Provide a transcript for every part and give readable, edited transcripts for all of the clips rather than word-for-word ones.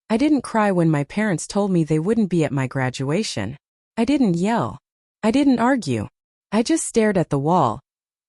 I didn't cry when my parents told me they wouldn't be at my graduation. I didn't yell. I didn't argue. I just stared at the wall,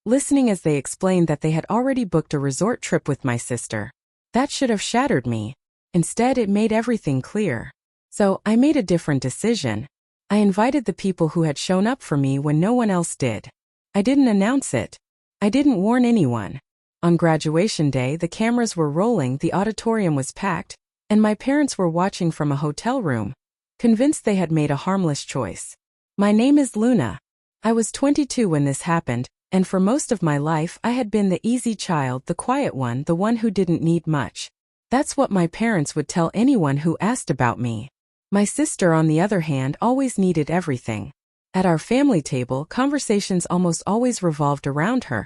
listening as they explained that they had already booked a resort trip with my sister. That should have shattered me. Instead, it made everything clear. So, I made a different decision. I invited the people who had shown up for me when no one else did. I didn't announce it. I didn't warn anyone. On graduation day, the cameras were rolling, the auditorium was packed, and my parents were watching from a hotel room, convinced they had made a harmless choice. My name is Luna. I was 22 when this happened, and for most of my life I had been the easy child, the quiet one, the one who didn't need much. That's what my parents would tell anyone who asked about me. My sister, on the other hand, always needed everything. At our family table, conversations almost always revolved around her.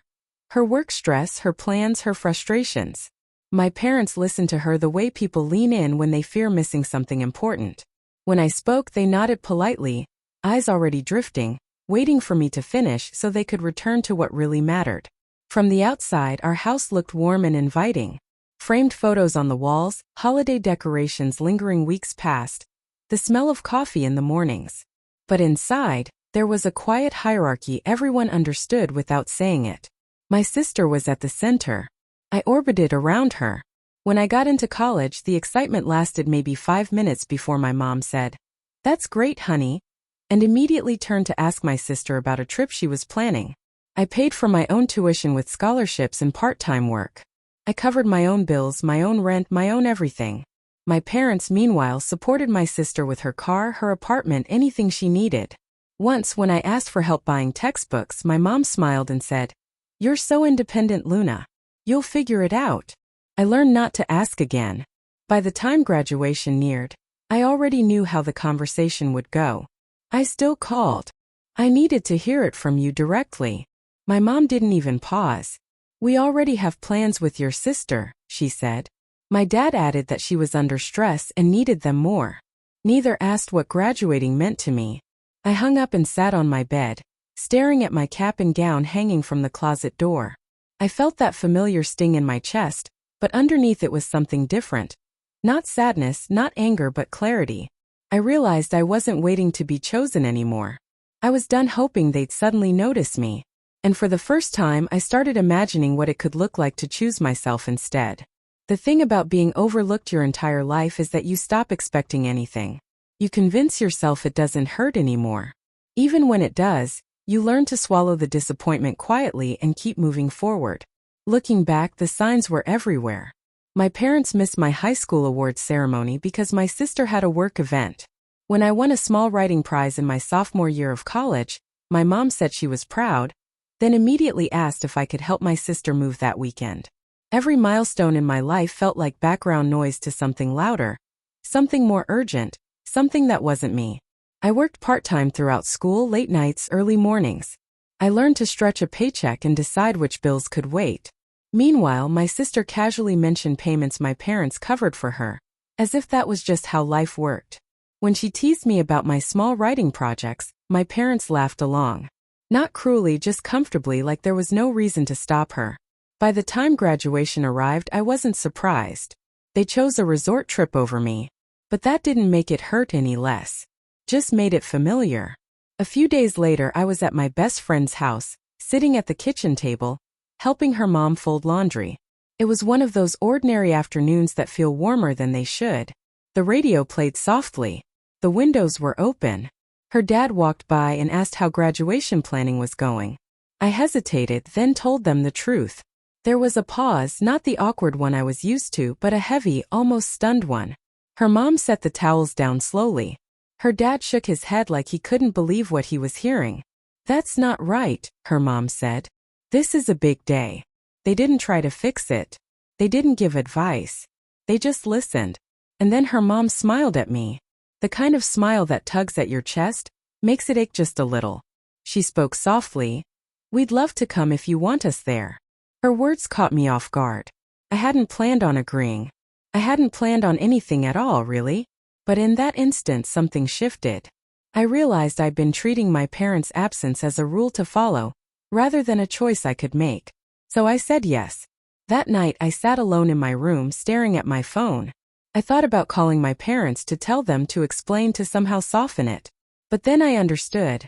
Her work stress, her plans, her frustrations. My parents listened to her the way people lean in when they fear missing something important. When I spoke, they nodded politely, eyes already drifting, waiting for me to finish so they could return to what really mattered. From the outside, our house looked warm and inviting. Framed photos on the walls, holiday decorations lingering weeks past, the smell of coffee in the mornings. But inside, there was a quiet hierarchy everyone understood without saying it. My sister was at the center. I orbited around her. When I got into college, the excitement lasted maybe 5 minutes before my mom said, "That's great, honey," and immediately turned to ask my sister about a trip she was planning. I paid for my own tuition with scholarships and part-time work. I covered my own bills, my own rent, my own everything. My parents, meanwhile, supported my sister with her car, her apartment, anything she needed. Once, when I asked for help buying textbooks, my mom smiled and said, "You're so independent, Luna. You'll figure it out." I learned not to ask again. By the time graduation neared, I already knew how the conversation would go. I still called. "I needed to hear it from you directly." My mom didn't even pause. "We already have plans with your sister," she said. My dad added that she was under stress and needed them more. Neither asked what graduating meant to me. I hung up and sat on my bed, staring at my cap and gown hanging from the closet door. I felt that familiar sting in my chest, but underneath it was something different. Not sadness, not anger, but clarity. I realized I wasn't waiting to be chosen anymore. I was done hoping they'd suddenly notice me. And for the first time, I started imagining what it could look like to choose myself instead. The thing about being overlooked your entire life is that you stop expecting anything. You convince yourself it doesn't hurt anymore. Even when it does, you learn to swallow the disappointment quietly and keep moving forward. Looking back, the signs were everywhere. My parents missed my high school awards ceremony because my sister had a work event. When I won a small writing prize in my sophomore year of college, my mom said she was proud, then immediately asked if I could help my sister move that weekend. Every milestone in my life felt like background noise to something louder, something more urgent, something that wasn't me. I worked part-time throughout school, late nights, early mornings. I learned to stretch a paycheck and decide which bills could wait. Meanwhile, my sister casually mentioned payments my parents covered for her, as if that was just how life worked. When she teased me about my small writing projects, my parents laughed along. Not cruelly, just comfortably, like there was no reason to stop her. By the time graduation arrived, I wasn't surprised. They chose a resort trip over me. But that didn't make it hurt any less. Just made it familiar. A few days later, I was at my best friend's house, sitting at the kitchen table, helping her mom fold laundry. It was one of those ordinary afternoons that feel warmer than they should. The radio played softly. The windows were open. Her dad walked by and asked how graduation planning was going. I hesitated, then told them the truth. There was a pause, not the awkward one I was used to, but a heavy, almost stunned one. Her mom set the towels down slowly. Her dad shook his head like he couldn't believe what he was hearing. "That's not right," her mom said. "This is a big day." They didn't try to fix it. They didn't give advice. They just listened. And then her mom smiled at me. The kind of smile that tugs at your chest, makes it ache just a little. She spoke softly. "We'd love to come if you want us there." Her words caught me off guard. I hadn't planned on agreeing. I hadn't planned on anything at all, really. But in that instant, something shifted. I realized I'd been treating my parents' absence as a rule to follow, rather than a choice I could make. So I said yes. That night, I sat alone in my room staring at my phone. I thought about calling my parents to tell them to explain to somehow soften it. But then I understood.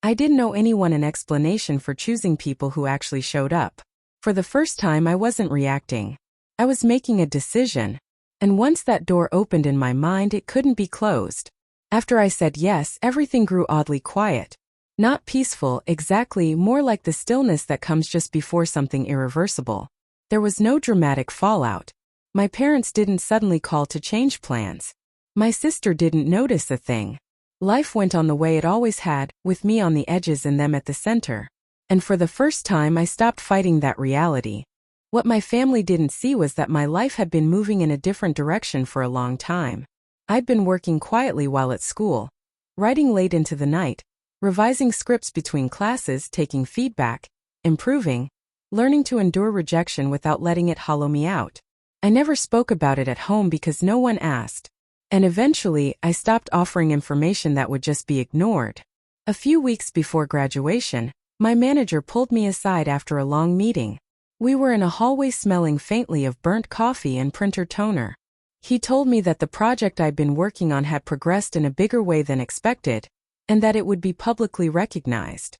I didn't owe anyone an explanation for choosing people who actually showed up. For the first time, I wasn't reacting. I was making a decision. And once that door opened in my mind, it couldn't be closed. After I said yes, everything grew oddly quiet. Not peaceful, exactly, more like the stillness that comes just before something irreversible. There was no dramatic fallout. My parents didn't suddenly call to change plans. My sister didn't notice a thing. Life went on the way it always had, with me on the edges and them at the center. And for the first time, I stopped fighting that reality. What my family didn't see was that my life had been moving in a different direction for a long time. I'd been working quietly while at school, writing late into the night, revising scripts between classes, taking feedback, improving, learning to endure rejection without letting it hollow me out. I never spoke about it at home because no one asked. And eventually, I stopped offering information that would just be ignored. A few weeks before graduation, my manager pulled me aside after a long meeting. We were in a hallway smelling faintly of burnt coffee and printer toner. He told me that the project I'd been working on had progressed in a bigger way than expected, and that it would be publicly recognized.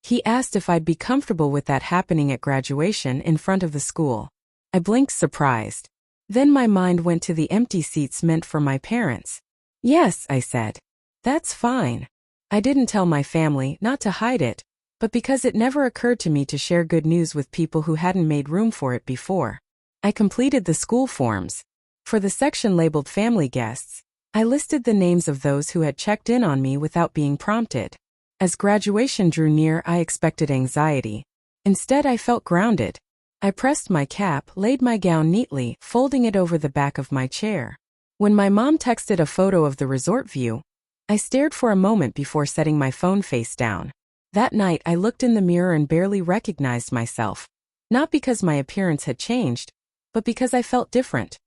He asked if I'd be comfortable with that happening at graduation in front of the school. I blinked surprised. Then my mind went to the empty seats meant for my parents. Yes, I said. That's fine. I didn't tell my family, not to hide it, but because it never occurred to me to share good news with people who hadn't made room for it before. I completed the school forms. For the section labeled family guests, I listed the names of those who had checked in on me without being prompted. As graduation drew near, I expected anxiety. Instead, I felt grounded. I pressed my cap, laid my gown neatly, folding it over the back of my chair. When my mom texted a photo of the resort view, I stared for a moment before setting my phone face down. That night, I looked in the mirror and barely recognized myself. Not because my appearance had changed, but because I felt different.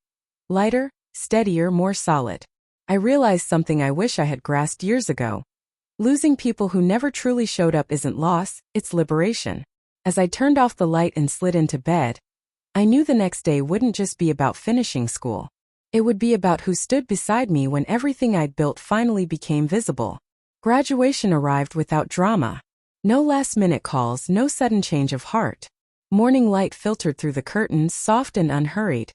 Lighter, steadier, more solid. I realized something I wish I had grasped years ago. Losing people who never truly showed up isn't loss, it's liberation. As I turned off the light and slid into bed, I knew the next day wouldn't just be about finishing school. It would be about who stood beside me when everything I'd built finally became visible. Graduation arrived without drama. No last-minute calls, no sudden change of heart. Morning light filtered through the curtains, soft and unhurried.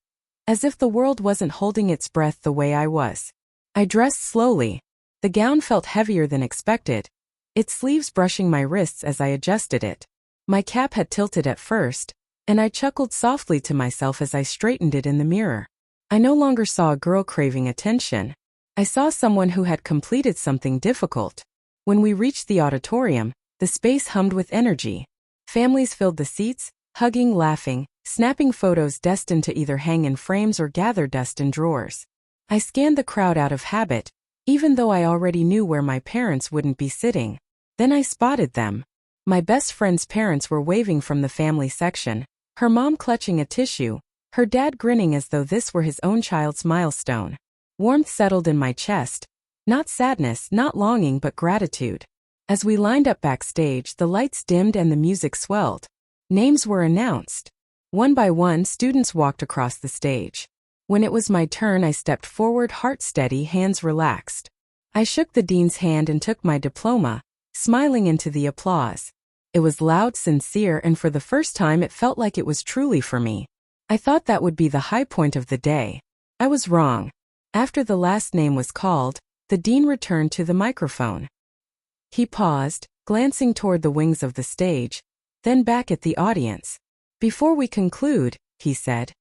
As if the world wasn't holding its breath the way I was. I dressed slowly. The gown felt heavier than expected, its sleeves brushing my wrists as I adjusted it. My cap had tilted at first, and I chuckled softly to myself as I straightened it in the mirror. I no longer saw a girl craving attention. I saw someone who had completed something difficult. When we reached the auditorium, the space hummed with energy. Families filled the seats, hugging, laughing, snapping photos destined to either hang in frames or gather dust in drawers. I scanned the crowd out of habit, even though I already knew where my parents wouldn't be sitting. Then I spotted them. My best friend's parents were waving from the family section, her mom clutching a tissue, her dad grinning as though this were his own child's milestone. Warmth settled in my chest. Not sadness, not longing, but gratitude. As we lined up backstage, the lights dimmed and the music swelled. Names were announced. One by one, students walked across the stage. When it was my turn, I stepped forward, heart steady, hands relaxed. I shook the dean's hand and took my diploma, smiling into the applause. It was loud, sincere, and for the first time it felt like it was truly for me. I thought that would be the high point of the day. I was wrong. After the last name was called, the dean returned to the microphone. He paused, glancing toward the wings of the stage, then back at the audience. "Before we conclude," he said,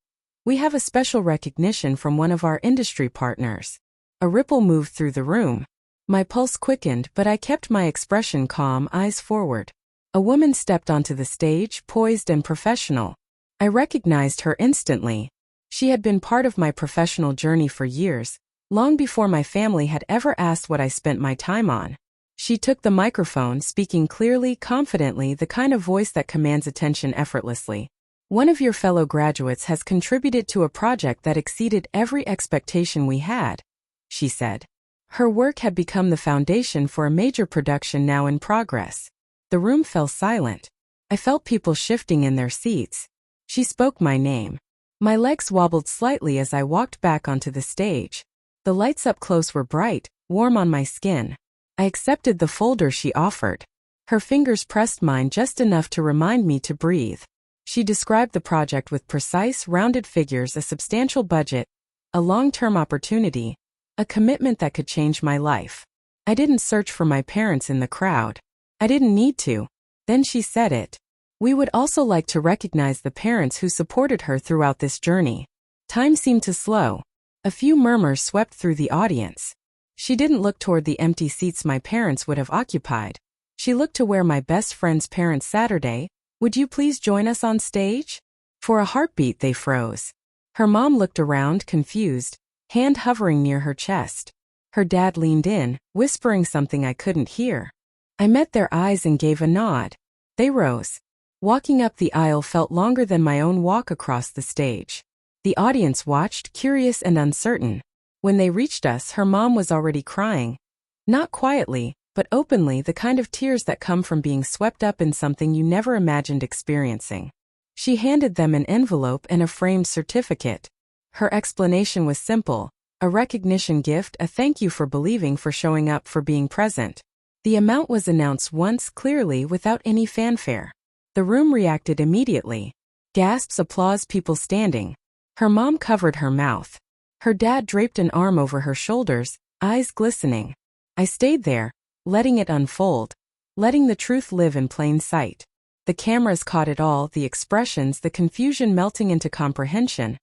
"we have a special recognition from one of our industry partners." A ripple moved through the room. My pulse quickened, but I kept my expression calm, eyes forward. A woman stepped onto the stage, poised and professional. I recognized her instantly. She had been part of my professional journey for years, long before my family had ever asked what I spent my time on. She took the microphone, speaking clearly, confidently, the kind of voice that commands attention effortlessly. "One of your fellow graduates has contributed to a project that exceeded every expectation we had," she said. Her work had become the foundation for a major production now in progress. The room fell silent. I felt people shifting in their seats. She spoke my name. My legs wobbled slightly as I walked back onto the stage. The lights up close were bright, warm on my skin. I accepted the folder she offered. Her fingers pressed mine just enough to remind me to breathe. She described the project with precise, rounded figures, a substantial budget, a long-term opportunity, a commitment that could change my life. I didn't search for my parents in the crowd. I didn't need to. Then she said it. We would also like to recognize the parents who supported her throughout this journey. Time seemed to slow. A few murmurs swept through the audience. She didn't look toward the empty seats my parents would have occupied. She looked to where my best friend's parents Saturday. Would you please join us on stage? For a heartbeat they froze. Her mom looked around, confused, hand hovering near her chest. Her dad leaned in, whispering something I couldn't hear. I met their eyes and gave a nod. They rose. Walking up the aisle felt longer than my own walk across the stage. The audience watched, curious and uncertain. When they reached us, her mom was already crying. Not quietly, but openly, the kind of tears that come from being swept up in something you never imagined experiencing. She handed them an envelope and a framed certificate. Her explanation was simple: a recognition gift, a thank you for believing, for showing up, for being present. The amount was announced once, clearly, without any fanfare. The room reacted immediately. Gasps, applause, people standing. Her mom covered her mouth. Her dad draped an arm over her shoulders, eyes glistening. I stayed there, letting it unfold, letting the truth live in plain sight. The cameras caught it all, the expressions, the confusion melting into comprehension,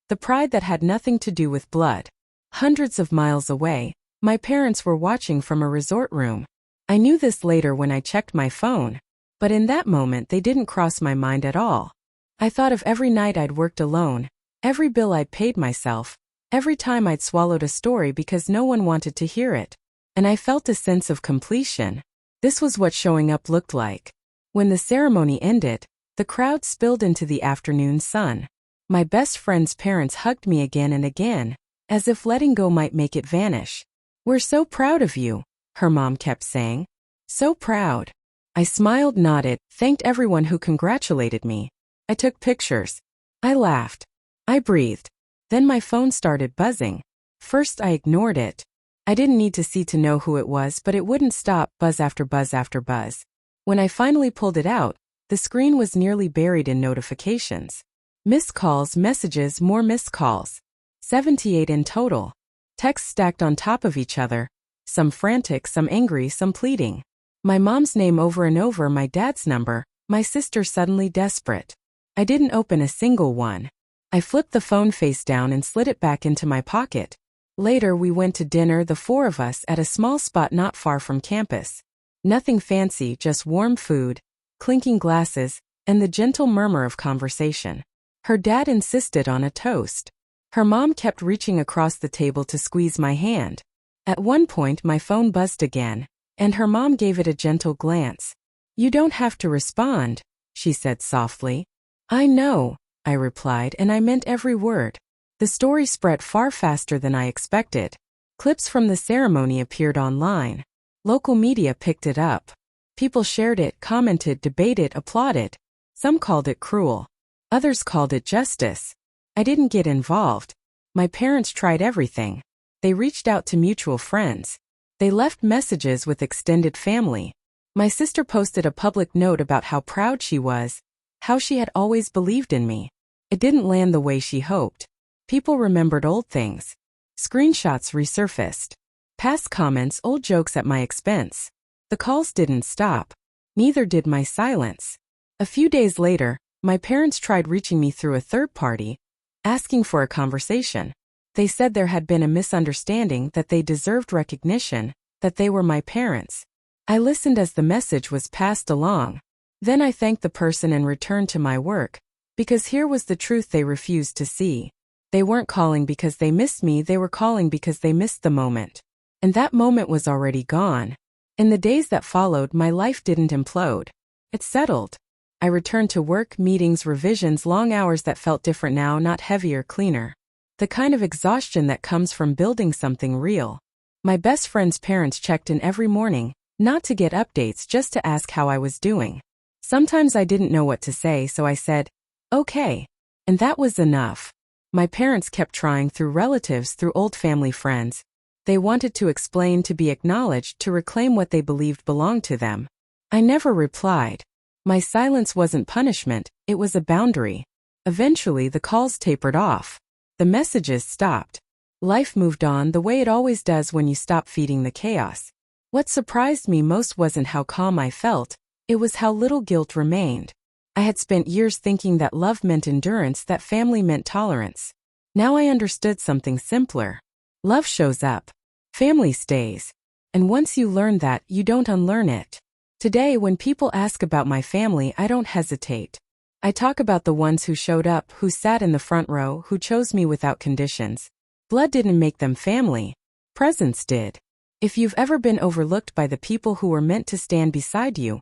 the pride that had nothing to do with blood. Hundreds of miles away, my parents were watching from a resort room. I knew this later when I checked my phone. But in that moment they didn't cross my mind at all. I thought of every night I'd worked alone, every bill I'd paid myself, every time I'd swallowed a story because no one wanted to hear it. And I felt a sense of completion. This was what showing up looked like. When the ceremony ended, the crowd spilled into the afternoon sun. My best friend's parents hugged me again and again, as if letting go might make it vanish. "We're so proud of you," her mom kept saying. "So proud." I smiled, nodded, thanked everyone who congratulated me. I took pictures. I laughed. I breathed. Then my phone started buzzing. First I ignored it. I didn't need to see to know who it was, but it wouldn't stop, buzz after buzz after buzz. When I finally pulled it out, the screen was nearly buried in notifications. Missed calls, messages, more missed calls. 78 in total. Texts stacked on top of each other. Some frantic, some angry, some pleading. My mom's name over and over, my dad's number, my sister suddenly desperate. I didn't open a single one. I flipped the phone face down and slid it back into my pocket. Later we went to dinner, the four of us, at a small spot not far from campus. Nothing fancy, just warm food, clinking glasses, and the gentle murmur of conversation. Her dad insisted on a toast. Her mom kept reaching across the table to squeeze my hand. At one point my phone buzzed again, and her mom gave it a gentle glance. "You don't have to respond," she said softly. "I know," I replied, and I meant every word. The story spread far faster than I expected. Clips from the ceremony appeared online. Local media picked it up. People shared it, commented, debated, applauded. Some called it cruel. Others called it justice. I didn't get involved. My parents tried everything. They reached out to mutual friends. They left messages with extended family. My sister posted a public note about how proud she was, how she had always believed in me. It didn't land the way she hoped. People remembered old things. Screenshots resurfaced. Past comments, old jokes at my expense. The calls didn't stop. Neither did my silence. A few days later, my parents tried reaching me through a third party, asking for a conversation. They said there had been a misunderstanding, that they deserved recognition, that they were my parents. I listened as the message was passed along. Then I thanked the person and returned to my work, because here was the truth they refused to see. They weren't calling because they missed me, they were calling because they missed the moment. And that moment was already gone. In the days that followed, my life didn't implode. It settled. I returned to work, meetings, revisions, long hours that felt different now, not heavier, cleaner. The kind of exhaustion that comes from building something real. My best friend's parents checked in every morning, not to get updates, just to ask how I was doing. Sometimes I didn't know what to say, so I said, "Okay." And that was enough. My parents kept trying through relatives, through old family friends. They wanted to explain, to be acknowledged, to reclaim what they believed belonged to them. I never replied. My silence wasn't punishment, it was a boundary. Eventually the calls tapered off. The messages stopped. Life moved on the way it always does when you stop feeding the chaos. What surprised me most wasn't how calm I felt, it was how little guilt remained. I had spent years thinking that love meant endurance, that family meant tolerance. Now I understood something simpler. Love shows up. Family stays. And once you learn that, you don't unlearn it. Today, when people ask about my family, I don't hesitate. I talk about the ones who showed up, who sat in the front row, who chose me without conditions. Blood didn't make them family. Presence did. If you've ever been overlooked by the people who were meant to stand beside you,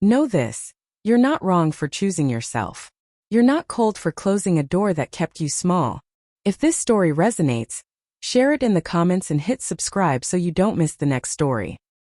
know this. You're not wrong for choosing yourself. You're not cold for closing a door that kept you small. If this story resonates, share it in the comments and hit subscribe so you don't miss the next story.